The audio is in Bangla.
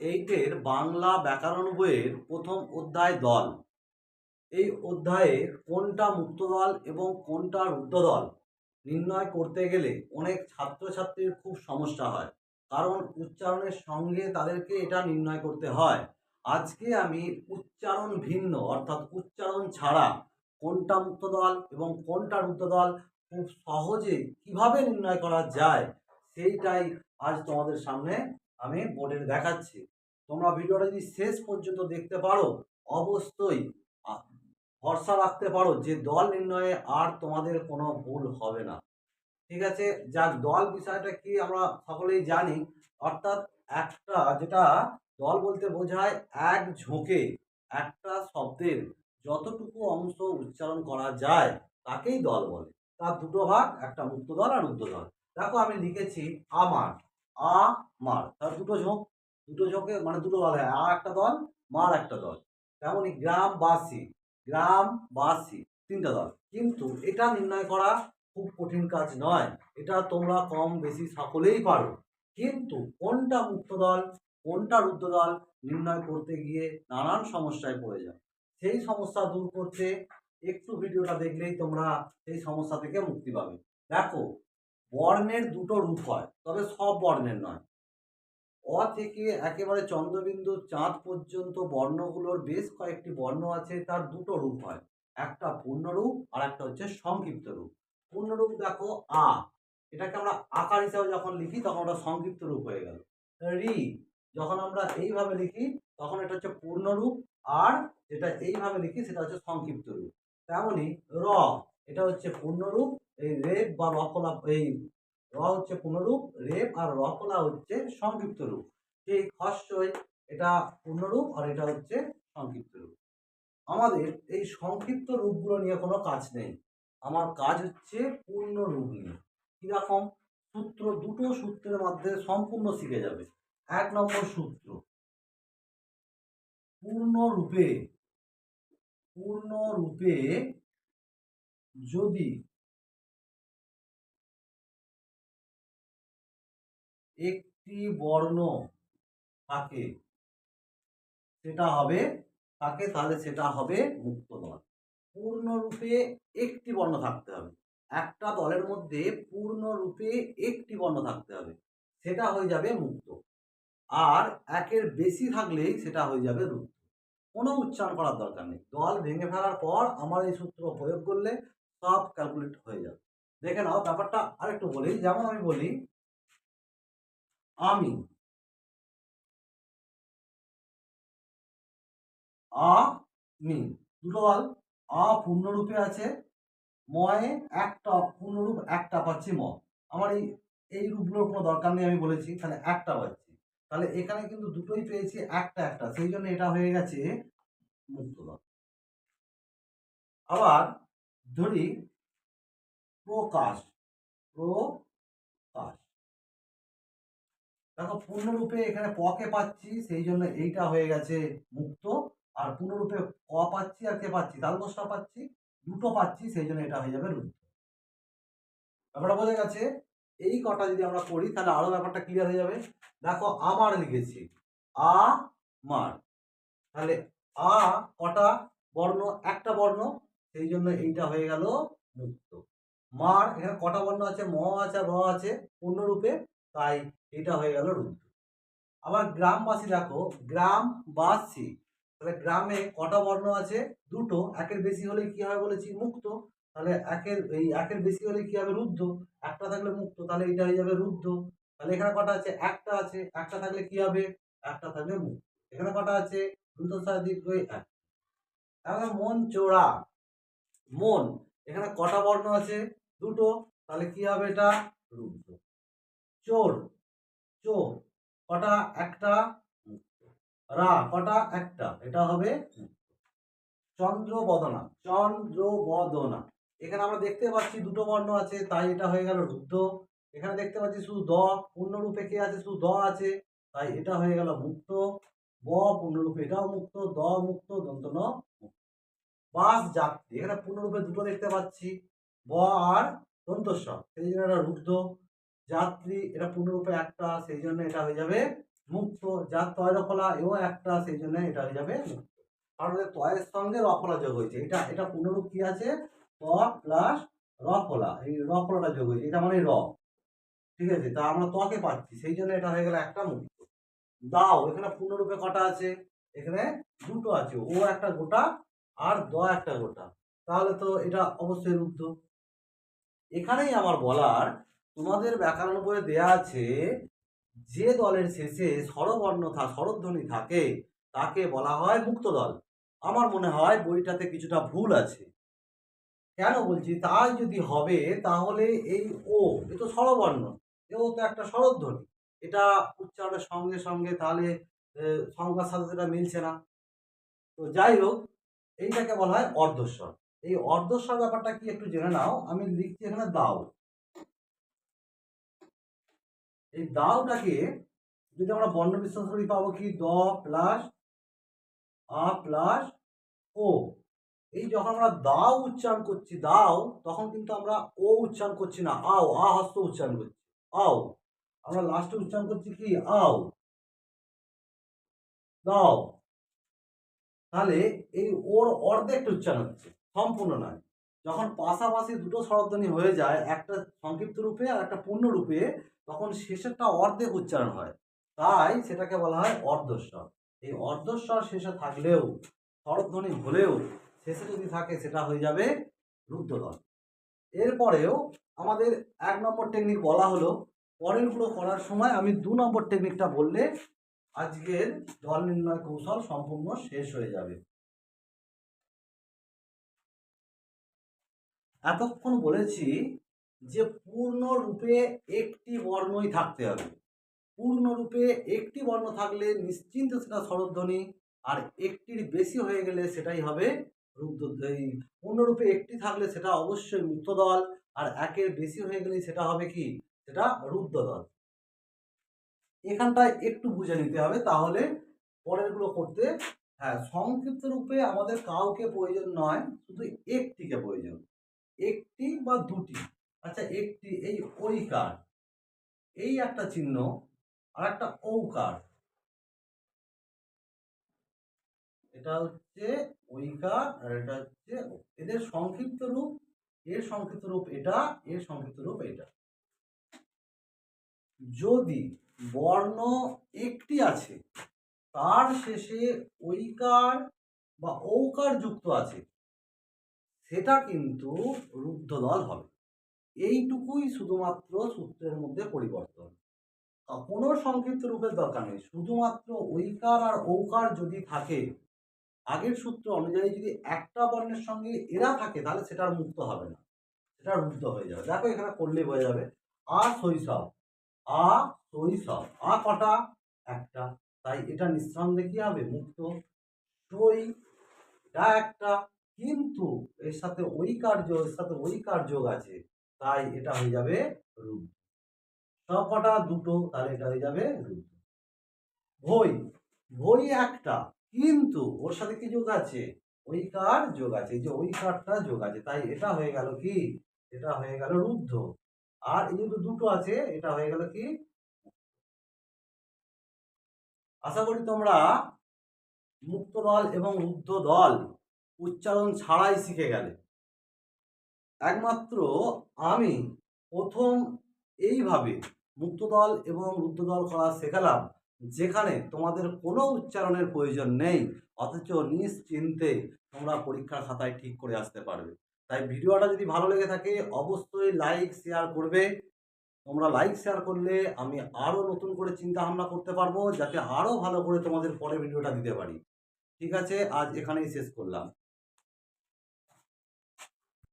এইটের বাংলা ব্যাকরণ বইয়ের প্রথম অধ্যায় দল। এই অধ্যায়ে কোনটা মুক্ত দল এবং কোনটা রুদ্ধ দল নির্ণয় করতে গেলে অনেক ছাত্রছাত্রীর খুব সমস্যা হয়, কারণ উচ্চারণের সঙ্গে তাদেরকে এটা নির্ণয় করতে হয়। আজকে আমি উচ্চারণ ভিন্ন অর্থাৎ উচ্চারণ ছাড়া কোনটা মুক্ত দল এবং কোনটা রুদ্ধ দল খুব সহজে কিভাবে নির্ণয় করা যায় সেইটাই আজ তোমাদের সামনে আমি বোর্ডে দেখাচ্ছি। তোমরা ভিডিওটা যদি শেষ পর্যন্ত দেখতে পারো, অবশ্যই ভরসা রাখতে পারো যে দল নির্ণয়ে আর তোমাদের কোনো ভুল হবে না। ঠিক আছে, যাক, দল বিষয়টা কি আমরা সকলেই জানি, অর্থাৎ একটা যেটা দল বলতে বোঝায় এক ঝোঁকে একটা শব্দের যতটুকু অংশ উচ্চারণ করা যায় তাকেই দল বলে। তার দুটো ভাগ, একটা মুক্ত দল আর রুদ্ধ দল। দেখো আমি লিখেছি আমার, আ মার, তার দুটো ঝোঁক, দুটো ঝোঁকে মানে দুটো দল হয়, আ একটা দল, মার একটা দল। তেমনই গ্রামবাসী, গ্রামবাসী তিনটা দল। কিন্তু এটা নির্ণয় করা খুব কঠিন কাজ নয়, এটা তোমরা কম বেশি সকলেই পারো। কিন্তু কোনটা মুক্ত দল কোনটা রুদ্ধ দল নির্ণয় করতে গিয়ে নানান সমস্যায় পড়ে যাও। সেই সমস্যা দূর করতে একটু ভিডিওটা দেখলেই তোমরা সেই সমস্যা থেকে মুক্তি পাবে। দেখো, বর্ণের দুটো রূপ হয়, তবে সব বর্ণের নয়। অ থেকে একেবারে চন্দ্রবিন্দু চাঁদ পর্যন্ত বর্ণগুলোর বেশ কয়েকটি বর্ণ আছে, তার দুটো রূপ হয়, একটা পূর্ণরূপ আর একটা হচ্ছে সংক্ষিপ্ত রূপ। পূর্ণরূপ দেখো আ, এটাকে আমরা আকার হিসাবে যখন লিখি তখন ওটা সংক্ষিপ্ত রূপ হয়ে গেল। রি যখন আমরা এইভাবে লিখি তখন এটা হচ্ছে পূর্ণরূপ, আর যেটা এইভাবে লিখি সেটা হচ্ছে সংক্ষিপ্ত রূপ। তেমনি র, এটা হচ্ছে পূর্ণরূপ, এই রেপ বা রফলা, এই র হচ্ছে পূর্ণরূপ, রেপ আর রফলা হচ্ছে সংক্ষিপ্ত রূপ। ঠিক হস্যই, এটা পূর্ণরূপ আর এটা হচ্ছে সংক্ষিপ্ত রূপ। আমাদের এই সংক্ষিপ্ত রূপগুলো নিয়ে কোনো কাজ নেই, আমার কাজ হচ্ছে পূর্ণ রূপ নিয়ে। কিরকম? সূত্র, দুটো সূত্রের মধ্যে সম্পূর্ণ শিখে যাবে। 1 নম্বর সূত্র, পূর্ণরূপে পূর্ণরূপে যদি একটি বর্ণ থাকে সেটা হবে, থাকে তাহলে সেটা হবে মুক্ত দল। পূর্ণরূপে একটি বর্ণ থাকতে হবে, একটা দলের মধ্যে পূর্ণরূপে একটি বর্ণ থাকতে হবে, সেটা হয়ে যাবে মুক্ত। আর একের বেশি থাকলেই সেটা হয়ে যাবে রুদ্ধ। কোনো উচ্চারণ করার দরকার নেই, দল ভেঙে ফেলার পর আমার এই সূত্র প্রয়োগ করলে সব ক্যালকুলেট হয়ে যাবে। দেখে নাও, ব্যাপারটা আরেকটু বলি। যেমন আমি বলি আমি, আ মি, দুটো দল। আ পূর্ণরূপে আছে, ময়ে একটা পূর্ণরূপ একটা পাচ্ছি ম। আমার এই এই রূপগুলোর কোনো দরকার নেই, আমি বলেছি, তাহলে একটা পাচ্ছি। তাহলে এখানে কিন্তু দুটোই পেয়েছি একটা একটা, সেই জন্য এটা হয়ে গেছে মুক্ত দল। আবার ধরি প্রকাশ, প্রকাশ, দেখো পূর্ণরূপে এখানে প কে পাচ্ছি, সেই জন্য এইটা হয়ে গেছে মুক্ত। আর পূর্ণরূপে ক পাচ্ছি আর কে পাচ্ছি, তালবস্যা পাচ্ছি, দুটো পাচ্ছি, সেই জন্য এটা হয়ে যাবে রুদ্ধ। ব্যাপারটা বোঝা গেছে? এই কটা যদি আমরা করি তাহলে আরো ব্যাপারটা ক্লিয়ার হয়ে যাবে। দেখো আমার লিখেছি আ মার, তাহলে আ কটা বর্ণ, একটা বর্ণ, সেই জন্য এইটা হয়ে গেল মুক্ত। মার এখানে কটা বর্ণ আছে, ম আছে আর র আছে পূর্ণরূপে, তাই এটা হয়ে গেল রুদ্ধ। আবার গ্রামবাসী, দেখো গ্রামবাসী, তাহলে গ্রামে কটা বর্ণ আছে, দুটো, একের বেশি হলে কি হবে বলেছি মুক্ত, তাহলে একের বেশি হলে কি হবে রুদ্ধ, একটা থাকলে মুক্ত, তাহলে এটা হয়ে যাবে রুদ্ধ। তাহলে এখানে কটা আছে, একটা আছে, একটা থাকলে কি হবে, একটা থাকলে মুক্ত। এখানে কটা আছে, দুটো সাদিক এক। তাহলে মন চোরা, মন এখানে কটা বর্ণ আছে, দুটো, তাহলে কি হবে এটা রুদ্ধ। চোর, চো কটা, একটা, রা কটা, একটা, এটা হবে চন্দ্রবদনা, চন্দ্রবদনা, এখানে আমরা দেখতে পাচ্ছি দুটো বর্ণ আছে, তাই এটা হয়ে গেল রুদ্ধ। এখানে দেখতে পাচ্ছি শুধু দ, পূর্ণরূপে কে আছে, শুধু দ আছে, তাই এটা হয়ে গেল মুক্ত। ব পূর্ণরূপে এটাও মুক্ত, দ মুক্ত, দন্ত ন মুক্ত। বাস যাত্রী, এখানে পূর্ণরূপে দুটো দেখতে পাচ্ছি, ব আর দন্তস্ব, সেই জন্য এটা রুদ্ধ। যাত্রী এটা পূর্ণরূপে একটা, সেই জন্য এটা হয়ে যাবে মুক্ত, যার তয় রফলা এও একটা, সেই জন্য এটা হয়ে যাবে মুক্ত। কারণ তয়ের সঙ্গে রফলা যোগ হয়েছে, এটা পুনরূপ কি আছে, ত প্লাস রফলা, এই রফলাটা যোগ হয়েছে, এটা মানে র। ঠিক আছে, তা আমরা তকে পাচ্ছি, সেই জন্য এটা হয়ে গেল একটা মুক্ত। দাও, এখানে পূর্ণরূপে কটা আছে, এখানে দুটো আছে, ও একটা গোটা আর দ একটা গোটা, তাহলে তো এটা অবশ্যই রুদ্ধ। এখানেই আমার বলার, তোমাদের ব্যাকরণ বইয়ে দেয়া আছে যে দলের শেষে স্বরধ্বনি থাকে তাকে বলা হয় মুক্ত দল। আমার মনে হয় বইটাতে কিছুটা ভুল আছে। কেন বলছি, তাই যদি হবে তাহলে এই ও, এ তো স্বরবর্ণ, এও তো একটা স্বরধ্বনি, এটা উচ্চারণের সঙ্গে সঙ্গে তাহলে সংখ্যার সাথে সেটা মিলছে না। তো যাই হোক, এইটাকে বলা হয় অর্ধস্বর। এই অর্ধস্বর ব্যাপারটা কি একটু জেনে নাও। আমি লিখছি এখানে দাও। এই দাওটাকে যদি আমরা বর্ণ বিশ্বাস করি পাবো কি, দ প্লাস আ প্লাস ও। এই যখন আমরা দাও উচ্চারণ করছি, দাও, তখন কিন্তু আমরা ও উচ্চারণ করছি না, আও, আ হস্ত উচ্চারণ করছি, আও। আমরা লাস্টে উচ্চারণ করছি কি, আও, দাও। তাহলে এই ওর অর্ধেকটা উচ্চারণ হচ্ছে, সম্পূর্ণ নয়। যখন পাশাপাশি দুটো স্বরধ্বনি হয়ে যায়, একটা সংক্ষিপ্ত রূপে আর একটা পূর্ণ রূপে, তখন শেষেরটা অর্ধেক উচ্চারণ হয়, তাই সেটাকে বলা হয় অর্ধস্বর। এই অর্ধস্বর শেষে থাকলেও, স্বরধ্বনি হলেও শেষে যদি থাকে, সেটা হয়ে যাবে রুদ্ধদল। এরপরেও আমাদের 1 নম্বর টেকনিক বলা হলো, পরেরগুলো করার সময় আমি 2 নম্বর টেকনিকটা বললে আজকের দল নির্ণয় কৌশল সম্পূর্ণ শেষ হয়ে যাবে। এতক্ষণ বলেছি যে পূর্ণরূপে একটি বর্ণই থাকতে হবে। পূর্ণরূপে একটি বর্ণ থাকলে নিশ্চিন্ত সেটা স্বরধ্বনি, আর একটির বেশি হয়ে গেলে সেটাই হবে রুদ্ধ। এই পূর্ণরূপে একটি থাকলে সেটা অবশ্যই মুক্ত দল, আর একের বেশি হয়ে গেলে সেটা হবে কি, সেটা রুদ্ধ দল। এখানটায় একটু বুঝে নিতে হবে, তাহলে পরেরগুলো করতে। হ্যাঁ, সংক্ষিপ্ত রূপে আমাদের কাউকে প্রয়োজন নয়, শুধু একটিকে প্রয়োজন, একটি বা দুটি। আচ্ছা, একটি, এই ঐকার, এই একটা চিহ্ন, আর একটা ঔকার, এটা হচ্ছে ঐকার আর এটা হচ্ছে এদের সংক্ষিপ্ত রূপ। এর সংক্ষিপ্ত রূপ এটা, এর সংক্ষিপ্ত রূপ এটা। যদি বর্ণ একটি আছে, তার শেষে ঐকার বা ঔকার যুক্ত আছে, সেটা কিন্তু রুদ্ধ দল হবে। এইটুকুই শুধুমাত্র সূত্রের মধ্যে পরিবর্তন, কোনো সংক্ষিপ্ত রূপের দরকার নেই। শুধুমাত্র ঐকার আর ঔকার যদি থাকে, আগের সূত্র অনুযায়ী যদি একটা বর্ণের সঙ্গে এরা থাকে, তাহলে সেটার মুক্ত হবে না, সেটা রুদ্ধ হয়ে যাবে। দেখো এখানে করলেই বোঝা যাবে। আ শৈশব, আ শৈশব, আ কটা, একটা, তাই এটা নিঃসন্দেহে কি হবে, মুক্ত। সই, এটা একটা, কিন্তু এর সাথে ওই কার্য আছে, তাই এটা হয়ে যাবে রুদ্ধ। সব কটা দুটো, তাহলে এটা হয়ে যাবে রুদ্ধ। ভই, ভই একটা, কিন্তু ওর সাথে কি যোগ আছে, ঐকার যোগ আছে, এই যে ঐকারটা যোগ আছে, তাই এটা হয়ে গেল কি, এটা হয়ে গেল রুদ্ধ। আর এই যে দুটো আছে, এটা হয়ে গেল কি। আশা করি তোমরা মুক্ত দল এবং রুদ্ধ দল উচ্চারণ ছাড়াই শিখে গেলে। একমাত্র আমি প্রথম এইভাবে মুক্ত দল এবং রুদ্ধ দল করা শেখালাম, যেখানে তোমাদের কোনো উচ্চারণের প্রয়োজন নেই, অথচ নিশ্চিন্তে তোমরা পরীক্ষার খাতায় ঠিক করে আসতে পারবে। তাই ভিডিওটা যদি ভালো লেগে থাকে, অবশ্যই লাইক শেয়ার করবে। তোমরা লাইক শেয়ার করলে আমি আরও নতুন করে চিন্তা ভাবনা করতে পারবো, যাতে আরও ভালো করে তোমাদের পরে ভিডিওটা দিতে পারি। ঠিক আছে, আজ এখানেই শেষ করলাম।